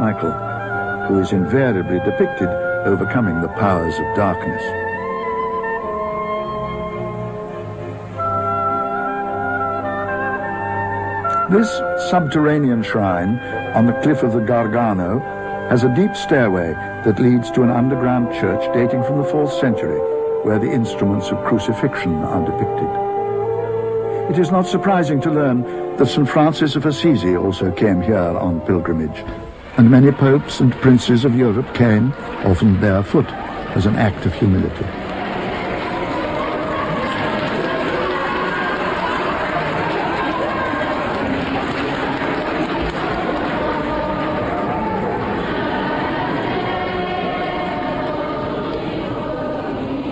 Michael, who is invariably depicted overcoming the powers of darkness. This subterranean shrine on the cliff of the Gargano has a deep stairway that leads to an underground church dating from the 4th century, where the instruments of crucifixion are depicted. It is not surprising to learn that St. Francis of Assisi also came here on pilgrimage, and many popes and princes of Europe came, often barefoot, as an act of humility.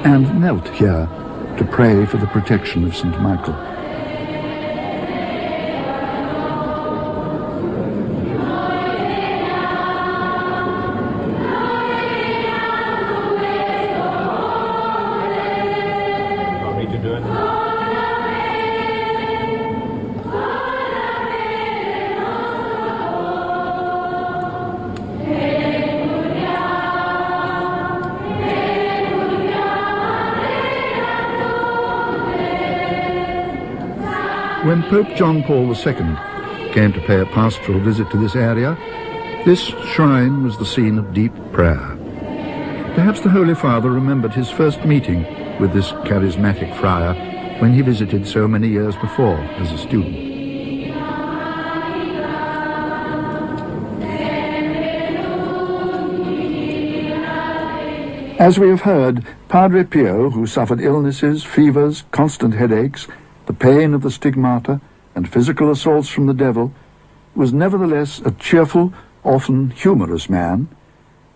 And knelt here to pray for the protection of St. Michael. When Pope John Paul II came to pay a pastoral visit to this area, this shrine was the scene of deep prayer. Perhaps the Holy Father remembered his first meeting with this charismatic friar when he visited so many years before as a student. As we have heard, Padre Pio, who suffered illnesses, fevers, constant headaches, the pain of the stigmata, and physical assaults from the devil, was nevertheless a cheerful, often humorous man,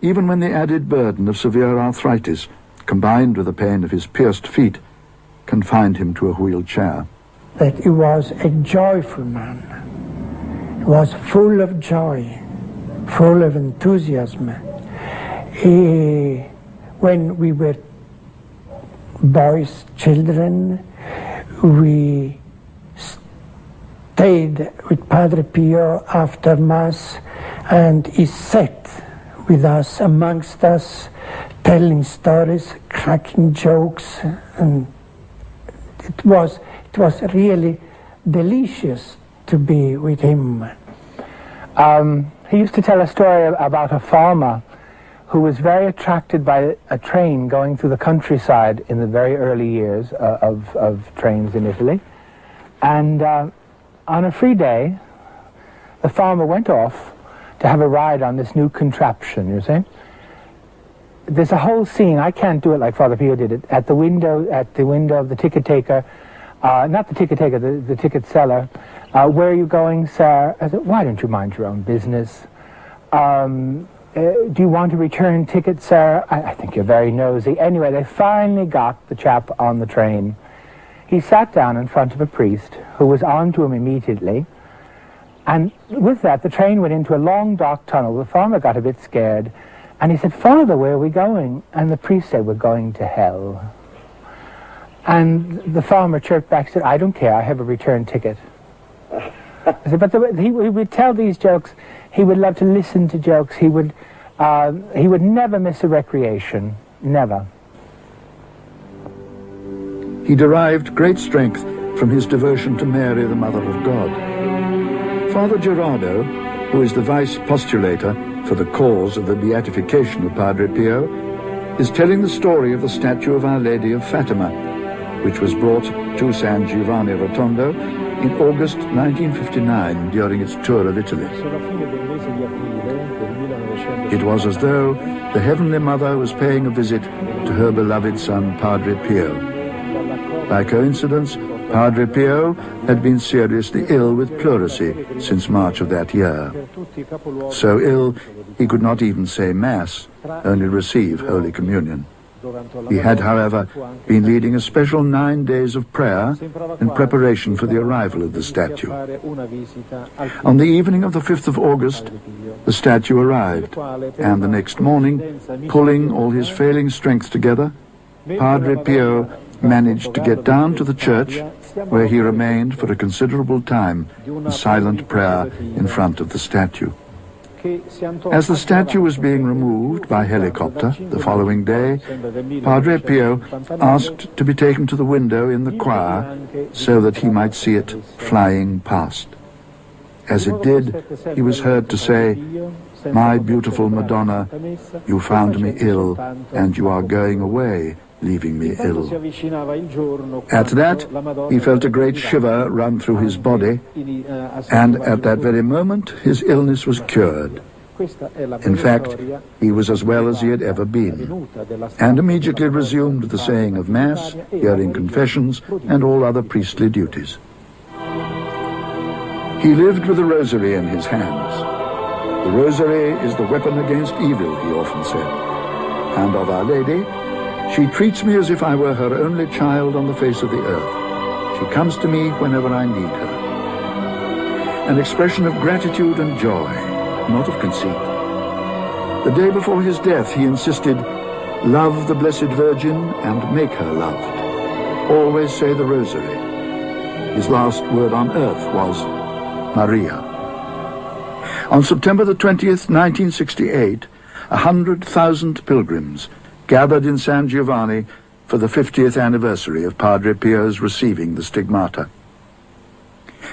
even when the added burden of severe arthritis, combined with the pain of his pierced feet, confined him to a wheelchair. That he was a joyful man. He was full of joy, full of enthusiasm. When we were boys, children, we stayed with Padre Pio after Mass, and he sat with us, amongst us, telling stories, cracking jokes, and it was really delicious to be with him. He used to tell a story about a farmer who was very attracted by a train going through the countryside in the very early years of trains in Italy. And on a free day, the farmer went off to have a ride on this new contraption, you see. There's a whole scene, I can't do it like Father Pio did it, at the window of the ticket taker, not the ticket taker, the ticket seller. Where are you going, sir? I said, why don't you mind your own business? Do you want to return ticket, sir? I think you're very nosy. Anyway, they finally got the chap on the train. He sat down in front of a priest who was on to him immediately. And with that, the train went into a long, dark tunnel. The farmer got a bit scared. And he said, Father, where are we going? And the priest said, we're going to hell. And the farmer chirped back and said, I don't care, I have a return ticket. I said, but he would tell these jokes. He would love to listen to jokes. He would never miss a recreation, never. He derived great strength from his devotion to Mary, the Mother of God. Father Gerardo, who is the vice postulator for the cause of the beatification of Padre Pio, is telling the story of the statue of Our Lady of Fatima, which was brought to San Giovanni Rotondo in August 1959 during its tour of Italy. It was as though the Heavenly Mother was paying a visit to her beloved son, Padre Pio. By coincidence, Padre Pio had been seriously ill with pleurisy since March of that year. So ill, he could not even say Mass, only receive Holy Communion. He had, however, been leading a special 9 days of prayer in preparation for the arrival of the statue. On the evening of the 5th of August, the statue arrived, and the next morning, pulling all his failing strength together, Padre Pio managed to get down to the church, where he remained for a considerable time in silent prayer in front of the statue. As the statue was being removed by helicopter the following day, Padre Pio asked to be taken to the window in the choir so that he might see it flying past. As it did, he was heard to say, "My beautiful Madonna, you found me ill, and you are going away, leaving me ill." At that, he felt a great shiver run through his body, and at that very moment, his illness was cured. In fact, he was as well as he had ever been, and immediately resumed the saying of Mass, hearing confessions, and all other priestly duties. He lived with a rosary in his hands. "The rosary is the weapon against evil," he often said. And of Our Lady, "She treats me as if I were her only child on the face of the earth. She comes to me whenever I need her." An expression of gratitude and joy, not of conceit. The day before his death, he insisted, "Love the Blessed Virgin and make her loved. Always say the rosary." His last word on earth was Maria. On September the 20th, 1968, 100,000 pilgrims gathered in San Giovanni for the 50th anniversary of Padre Pio's receiving the stigmata.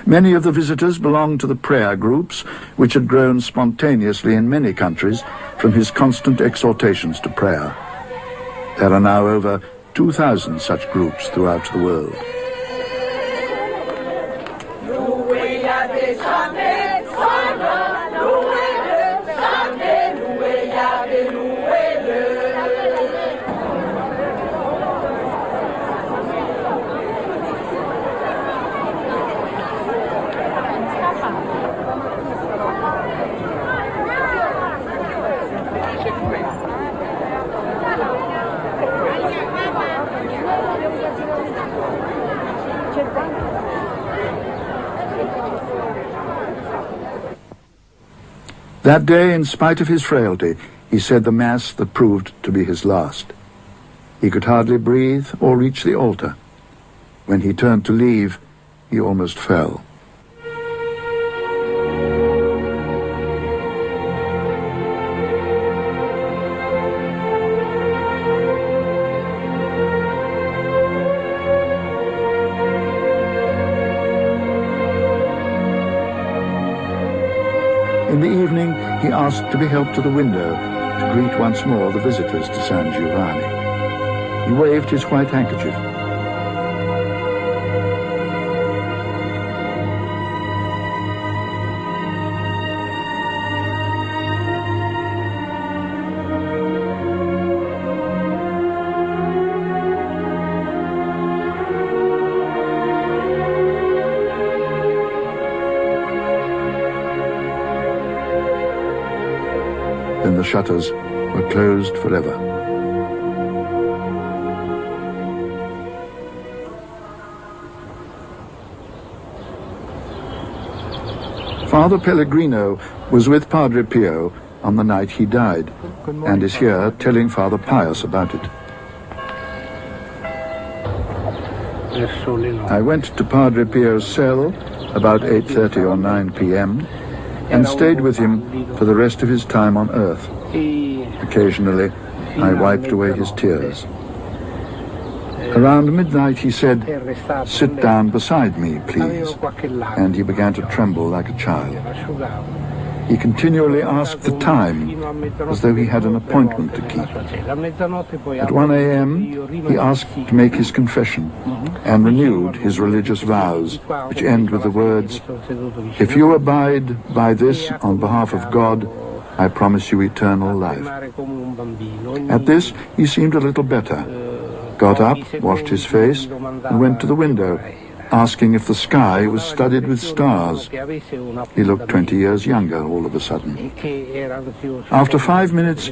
Many of the visitors belonged to the prayer groups, which had grown spontaneously in many countries from his constant exhortations to prayer. There are now over 2,000 such groups throughout the world. That day, in spite of his frailty, he said the Mass that proved to be his last. He could hardly breathe or reach the altar. When he turned to leave, he almost fell. In the evening, he asked to be helped to the window to greet once more the visitors to San Giovanni. He waved his white handkerchief. Then the shutters were closed forever. Father Pellegrino was with Padre Pio on the night he died, and is here telling Father Pius about it. "I went to Padre Pio's cell about 8:30 or 9 p.m. and stayed with him for the rest of his time on earth. Occasionally, I wiped away his tears. Around midnight, he said, 'Sit down beside me, please,' and he began to tremble like a child. He continually asked the time, as though he had an appointment to keep. At 1 a.m., he asked to make his confession and renewed his religious vows, which end with the words, 'If you abide by this on behalf of God, I promise you eternal life.' At this, he seemed a little better, got up, washed his face, and went to the window, asking if the sky was studded with stars. He looked 20 years younger all of a sudden. After 5 minutes,